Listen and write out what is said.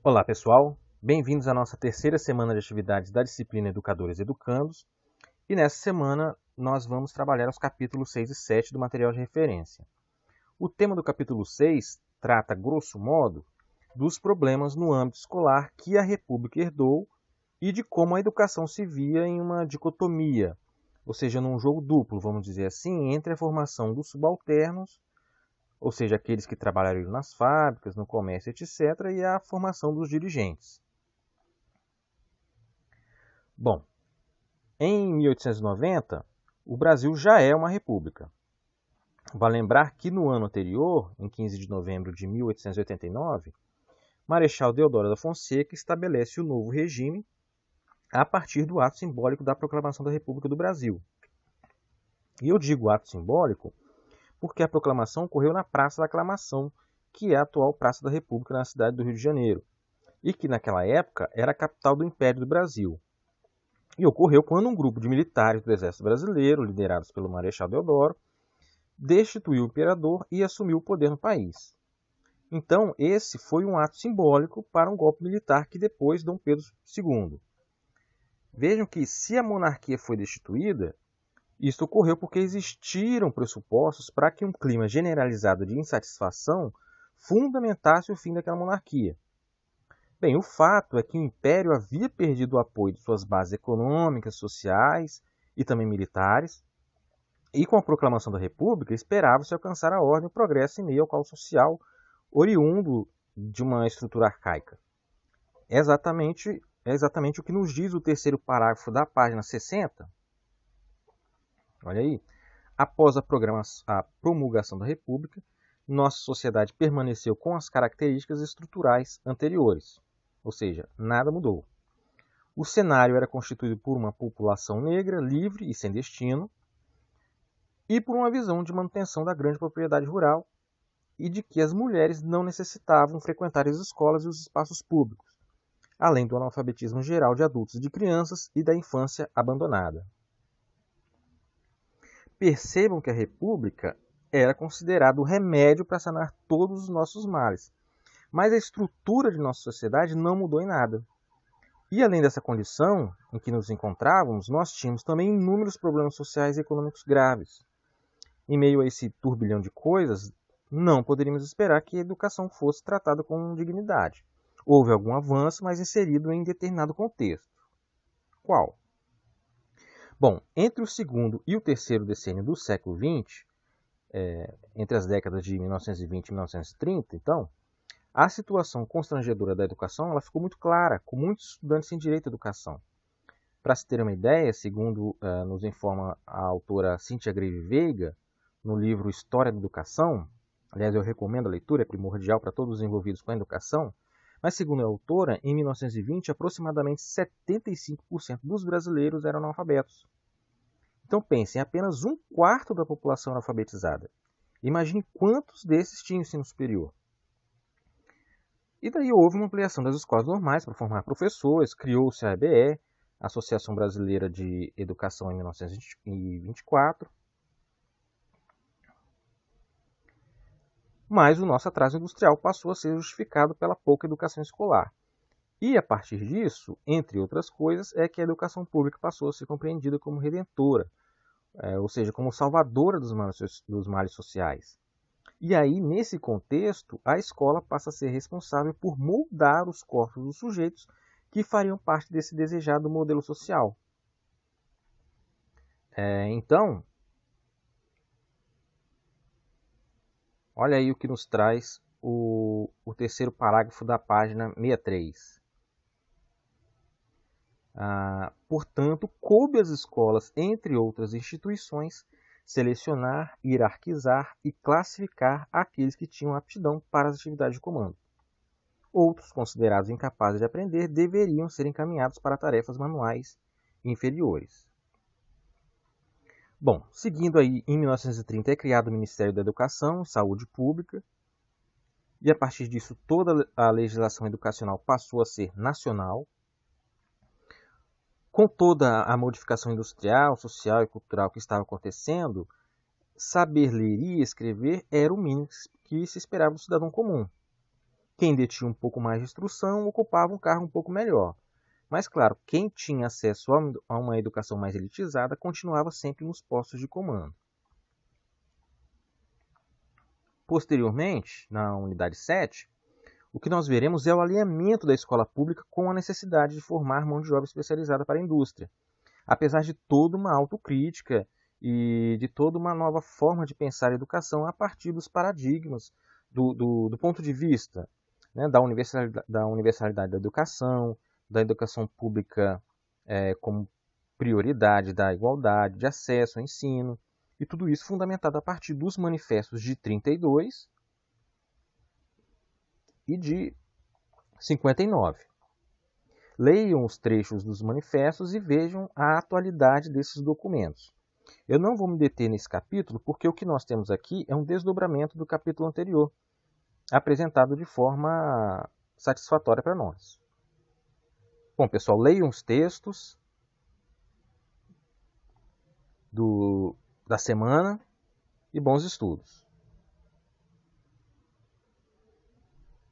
Olá pessoal, bem-vindos à nossa terceira semana de atividades da disciplina Educadores Educandos e nessa semana nós vamos trabalhar os capítulos 6 e 7 do material de referência. O tema do capítulo 6 trata, grosso modo, dos problemas no âmbito escolar que a República herdou e de como a educação se via em uma dicotomia, ou seja, num jogo duplo, vamos dizer assim, entre a formação dos subalternos, ou seja, aqueles que trabalhariam nas fábricas, no comércio, etc., e a formação dos dirigentes. Bom, em 1890, o Brasil já é uma república. Vale lembrar que no ano anterior, em 15 de novembro de 1889, Marechal Deodoro da Fonseca estabelece o novo regime a partir do ato simbólico da proclamação da República do Brasil. E eu digo ato simbólico porque a proclamação ocorreu na Praça da Aclamação, que é a atual Praça da República na cidade do Rio de Janeiro, e que naquela época era a capital do Império do Brasil. E ocorreu quando um grupo de militares do Exército Brasileiro, liderados pelo Marechal Deodoro, destituiu o imperador e assumiu o poder no país. Então, esse foi um ato simbólico para um golpe militar que depois Dom Pedro II. Vejam que, se a monarquia foi destituída, isso ocorreu porque existiram pressupostos para que um clima generalizado de insatisfação fundamentasse o fim daquela monarquia. Bem, o fato é que o Império havia perdido o apoio de suas bases econômicas, sociais e também militares, e com a proclamação da República esperava-se alcançar a ordem e o progresso em meio ao caos social oriundo de uma estrutura arcaica. É exatamente o que nos diz o terceiro parágrafo da página 60. Olha aí. Após a promulgação da República, nossa sociedade permaneceu com as características estruturais anteriores, ou seja, nada mudou. O cenário era constituído por uma população negra, livre e sem destino, e por uma visão de manutenção da grande propriedade rural e de que as mulheres não necessitavam frequentar as escolas e os espaços públicos, além do analfabetismo geral de adultos e de crianças e da infância abandonada. Percebam que a República era considerado o remédio para sanar todos os nossos males, mas a estrutura de nossa sociedade não mudou em nada. E além dessa condição em que nos encontrávamos, nós tínhamos também inúmeros problemas sociais e econômicos graves. Em meio a esse turbilhão de coisas, não poderíamos esperar que a educação fosse tratada com dignidade. Houve algum avanço, mas inserido em determinado contexto. Qual? Bom, entre o segundo e o terceiro decênio do século XX, entre as décadas de 1920 e 1930, então, a situação constrangedora da educação ela ficou muito clara, com muitos estudantes sem direito à educação. Para se ter uma ideia, segundo nos informa a autora Cíntia Greve Veiga, no livro História da Educação, aliás, eu recomendo a leitura, é primordial para todos os envolvidos com a educação, mas segundo a autora, em 1920, aproximadamente 75% dos brasileiros eram analfabetos. Então pensem, apenas um quarto da população era alfabetizada. Imagine quantos desses tinham ensino superior. E daí houve uma ampliação das escolas normais para formar professores, criou-se a ABE, Associação Brasileira de Educação, em 1924. Mas o nosso atraso industrial passou a ser justificado pela pouca educação escolar. E a partir disso, entre outras coisas, é que a educação pública passou a ser compreendida como redentora, ou seja, como salvadora dos males sociais. E aí, nesse contexto, a escola passa a ser responsável por moldar os corpos dos sujeitos que fariam parte desse desejado modelo social. Então, olha aí o que nos traz o terceiro parágrafo da página 63. Portanto, coube às escolas, entre outras instituições, selecionar, hierarquizar e classificar aqueles que tinham aptidão para as atividades de comando. Outros, considerados incapazes de aprender, deveriam ser encaminhados para tarefas manuais inferiores. Bom, seguindo aí, em 1930 é criado o Ministério da Educação e Saúde Pública, e a partir disso toda a legislação educacional passou a ser nacional. Com toda a modificação industrial, social e cultural que estava acontecendo, saber ler e escrever era o mínimo que se esperava do cidadão comum. Quem detinha um pouco mais de instrução ocupava um cargo um pouco melhor. Mas, claro, quem tinha acesso a uma educação mais elitizada continuava sempre nos postos de comando. Posteriormente, na unidade 7, o que nós veremos é o alinhamento da escola pública com a necessidade de formar mão de obra especializada para a indústria. Apesar de toda uma autocrítica e de toda uma nova forma de pensar a educação a partir dos paradigmas do ponto de vista, né, da universalidade da educação pública como prioridade da igualdade de acesso ao ensino, e tudo isso fundamentado a partir dos manifestos de 32 e de 59. Leiam os trechos dos manifestos e vejam a atualidade desses documentos. Eu não vou me deter nesse capítulo porque o que nós temos aqui é um desdobramento do capítulo anterior, apresentado de forma satisfatória para nós. Bom, pessoal, leiam os textos da semana e bons estudos.